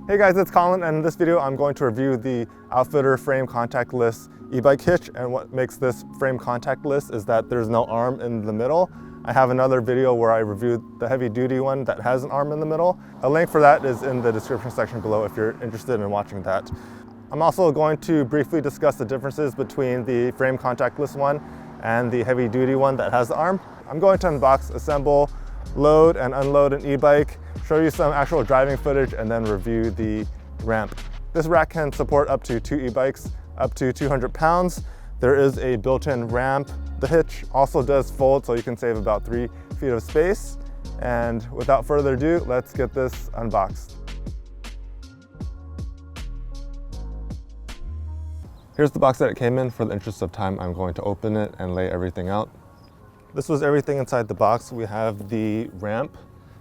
Hey guys, it's Colin, and in this video I'm going to review the OUTFITR frame contactless e-bike hitch. And what makes this frame contactless is that there's no arm in the middle. I have another video where I reviewed the heavy duty one that has an arm in the middle. A link for that is in the description section below if you're interested in watching that. I'm also going to briefly discuss the differences between the frame contactless one and the heavy duty one that has the arm. I'm going to unbox, assemble, load and unload an e-bike, show you some actual driving footage, and then review the ramp. This rack can support up to 2 e-bikes, up to 200 pounds. There is a built-in ramp. The hitch also does fold, so you can save about 3 feet of space. And without further ado, let's get this unboxed. Here's the box that it came in. For the interest of time, I'm going to open it and lay everything out. This was everything inside the box. We have the ramp,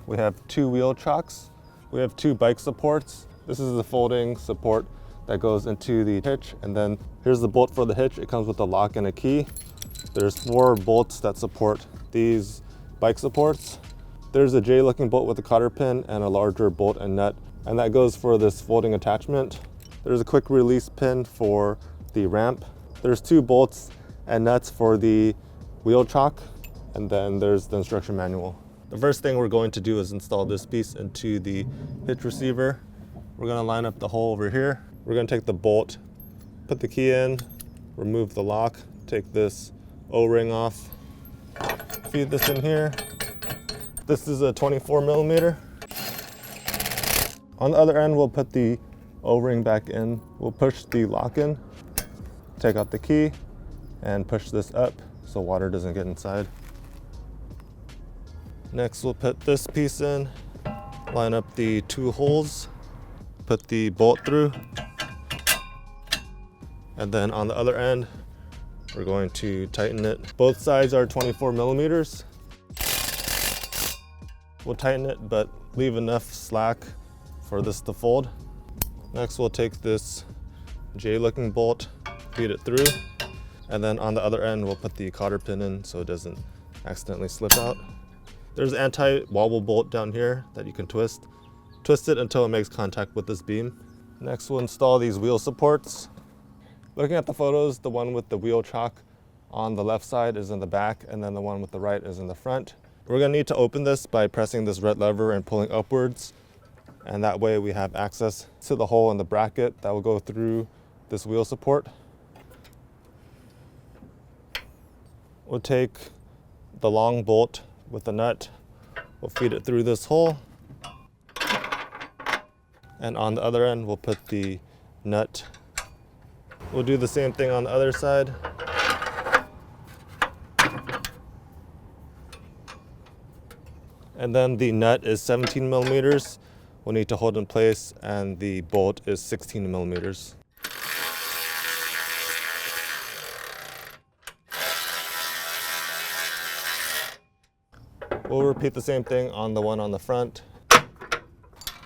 we have 2 wheel chocks, we have 2 bike supports. This is the folding support that goes into the hitch, and then here's the bolt for the hitch. It comes with a lock and a key. There's 4 bolts that support these bike supports. There's a J-looking bolt with a cotter pin and a larger bolt and nut, and that goes for this folding attachment. There's a quick release pin for the ramp. There's 2 bolts and nuts for the wheel chock, and then there's the instruction manual. The first thing we're going to do is install this piece into the hitch receiver. We're going to line up the hole over here. We're going to take the bolt, put the key in, remove the lock, take this O-ring off, feed this in here. This is a 24 millimeter. On the other end, we'll put the O-ring back in. We'll push the lock in, take out the key, and push this up so water doesn't get inside. Next, we'll put this piece in, line up the 2 holes, put the bolt through, and then on the other end, we're going to tighten it. Both sides are 24 millimeters. We'll tighten it, but leave enough slack for this to fold. Next, we'll take this J-looking bolt, feed it through, and then on the other end, we'll put the cotter pin in so it doesn't accidentally slip out. There's an anti-wobble bolt down here that you can twist. Twist it until it makes contact with this beam. Next, we'll install these wheel supports. Looking at the photos, the one with the wheel chock on the left side is in the back, and then the one with the right is in the front. We're gonna need to open this by pressing this red lever and pulling upwards, and that way we have access to the hole in the bracket that will go through this wheel support. We'll take the long bolt with the nut, we'll feed it through this hole, and on the other end we'll put the nut. We'll do the same thing on the other side. And then the nut is 17 millimeters. We'll need to hold in place, and the bolt is 16 millimeters. We'll repeat the same thing on the one on the front.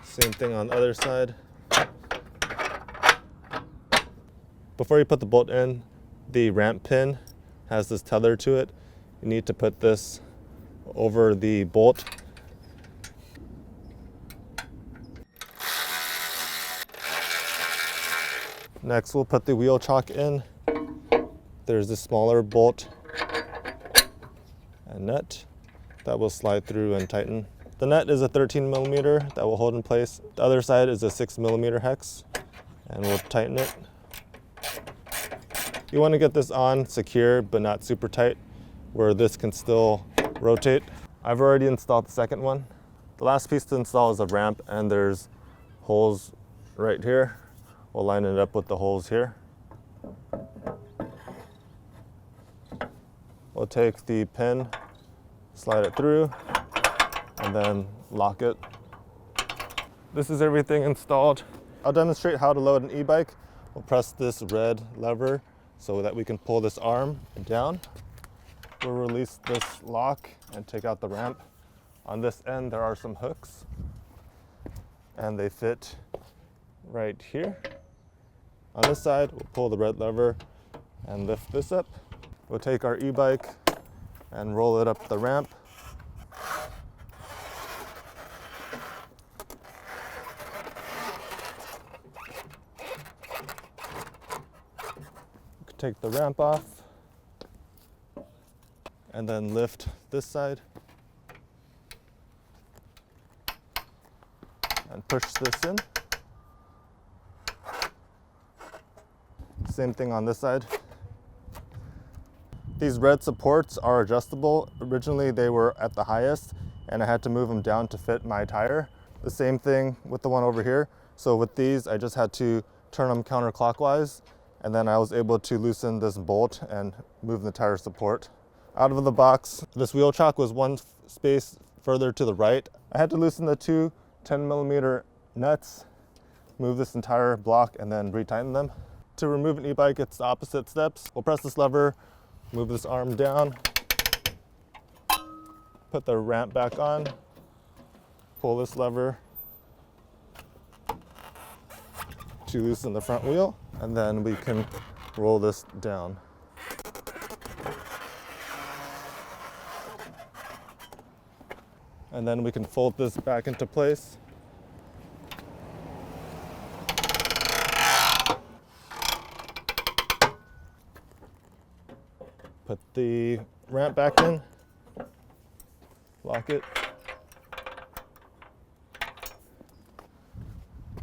Same thing on the other side. Before you put the bolt in, the ramp pin has this tether to it. You need to put this over the bolt. Next, we'll put the wheel chock in. There's this smaller bolt and nut that will slide through and tighten. The nut is a 13 millimeter that will hold in place. The other side is a 6 millimeter hex, and we'll tighten it. You want to get this on secure, but not super tight, where this can still rotate. I've already installed the second one. The last piece to install is a ramp, and there's holes right here. We'll line it up with the holes here. We'll take the pin, slide it through, and then lock it. This is everything installed. I'll demonstrate how to load an e-bike. We'll press this red lever so that we can pull this arm down. We'll release this lock and take out the ramp. On this end, there are some hooks, and they fit right here. On this side, we'll pull the red lever and lift this up. We'll take our e-bike and roll it up the ramp. take the ramp off, and then lift this side and push this in. Same thing on this side. These red supports are adjustable. Originally they were at the highest and I had to move them down to fit my tire. The same thing with the one over here. So with these, I just had to turn them counterclockwise, and then I was able to loosen this bolt and move the tire support. Out of the box, this wheel chock was one space further to the right. I had to loosen the two 10mm nuts, move this entire block, and then retighten them. To remove an e-bike, it's the opposite steps. We'll press this lever, move this arm down, put the ramp back on, pull this lever to loosen the front wheel, and then we can roll this down. And then we can fold this back into place. Put the ramp back in, lock it.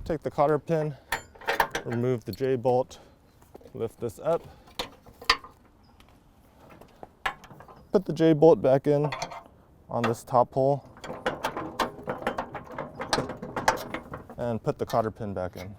Take the cotter pin, remove the J-bolt, lift this up. Put the J-bolt back in on this top hole and put the cotter pin back in.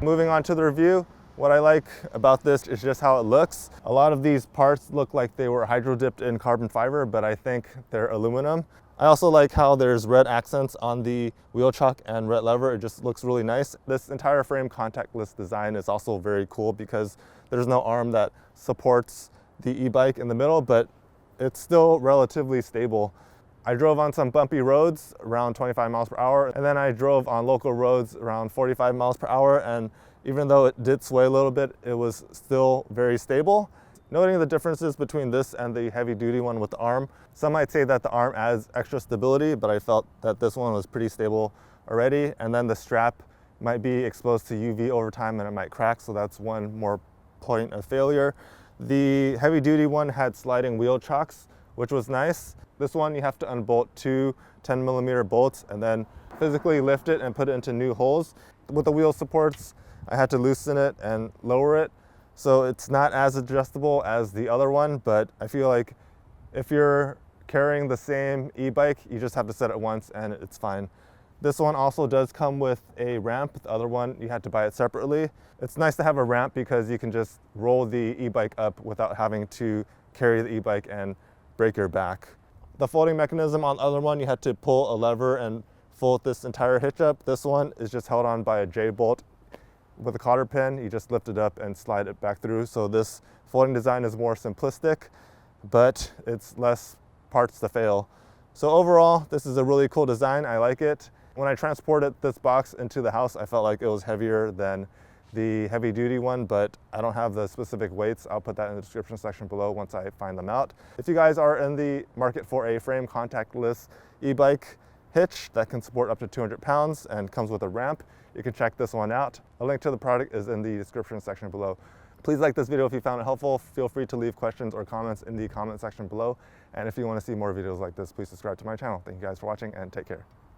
Moving on to the review, what I like about this is just how it looks. A lot of these parts look like they were hydro dipped in carbon fiber, but I think they're aluminum. I also like how there's red accents on the wheel chock and red lever. It just looks really nice. This entire frame contactless design is also very cool because there's no arm that supports the e-bike in the middle, but it's still relatively stable. I drove on some bumpy roads around 25 miles per hour, and then I drove on local roads around 45 miles per hour, and even though it did sway a little bit, it was still very stable. Noting the differences between this and the heavy duty one with the arm, some might say that the arm adds extra stability, but I felt that this one was pretty stable already, and then the strap might be exposed to UV over time and it might crack, so that's one more point of failure. The heavy duty one had sliding wheel chocks, which was nice. This one you have to unbolt two 10mm bolts and then physically lift it and put it into new holes. With the wheel supports, I had to loosen it and lower it. So it's not as adjustable as the other one, but I feel like if you're carrying the same e-bike, you just have to set it once and it's fine. This one also does come with a ramp. The other one, you had to buy it separately. It's nice to have a ramp because you can just roll the e-bike up without having to carry the e-bike and break your back. The folding mechanism on the other one, you had to pull a lever and fold this entire hitch up. This one is just held on by a J-bolt with a cotter pin. You just lift it up and slide it back through. So this folding design is more simplistic, but it's less parts to fail. So overall, this is a really cool design. I like it. When I transported this box into the house, I felt like it was heavier than the heavy duty one, but I don't have the specific weights. I'll put that in the description section below once I find them out. If you guys are in the market for a frame contactless e-bike hitch that can support up to 200 pounds and comes with a ramp, you can check this one out. A link to the product is in the description section below. Please like this video if you found it helpful. Feel free to leave questions or comments in the comment section below. And if you want to see more videos like this, please subscribe to my channel. Thank you guys for watching and take care.